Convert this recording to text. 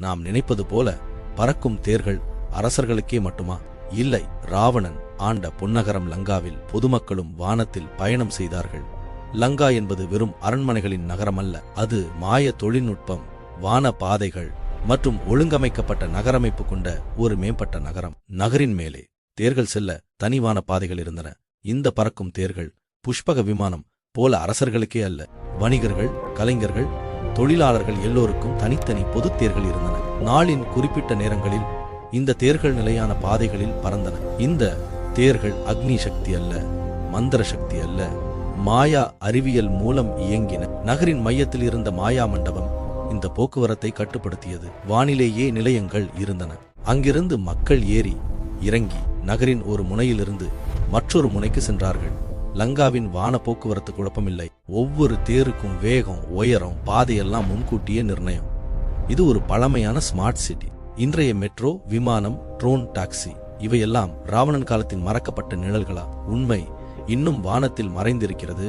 நாம் நினைப்பது போல பறக்கும் தேர்கள் அரசர்களுக்கே மட்டுமா? இல்லை. ராவணன் ஆண்ட பொன்னகரம் லங்காவில் பொதுமக்களும் வானத்தில் பயணம் செய்தார்கள். லங்கா என்பது வெறும் அரண்மனைகளின் நகரம் அல்ல. அது மாய தொழில்நுட்பம், வான பாதைகள் மற்றும் ஒழுங்கமைக்கப்பட்ட நகரமைப்பு கொண்ட ஒரு மேம்பட்ட நகரம். நகரின் மேலே தேர்கள் செல்ல தனிவான பாதைகள் இருந்தன. இந்த பறக்கும் தேர்கள் புஷ்பக விமானம் போல அரசர்களுக்கே அல்ல, வணிகர்கள், கலைஞர்கள், தொழிலாளர்கள் எல்லோருக்கும் தனித்தனி பொது தேர்கள் இருந்தன. நாளின் குறிப்பிட்ட நேரங்களில் இந்த தேர்கள் நிலையான பாதைகளில் பறந்தன. இந்த தேர்கள் அக்னி சக்தி அல்ல, மந்திர சக்தி அல்ல, மாயா அறிவியல் மூலம் இயங்கின. நகரின் மையத்தில் இருந்த மாயா மண்டபம் இந்த போக்குவரத்தை கட்டுப்படுத்தியது. வானிலேயே நிலையங்கள் இருந்தன. அங்கிருந்து மக்கள் ஏறி இறங்கி நகரின் ஒரு முனையிலிருந்து மற்றொரு முனைக்கு சென்றார்கள். லங்காவின் வான போக்குவரத்து குழப்பமில்லை. ஒவ்வொரு தேருக்கும் வேகம், உயரம், பாதையெல்லாம் முன்கூட்டியே நிர்ணயம். இது ஒரு பழமையான ஸ்மார்ட் சிட்டி. இன்றைய மெட்ரோ, விமானம், ட்ரோன், டாக்ஸி இவையெல்லாம் ராவணன் காலத்தின் மறக்கப்பட்ட நிழல்களா? உண்மை இன்னும் வானத்தில் மறைந்திருக்கிறது.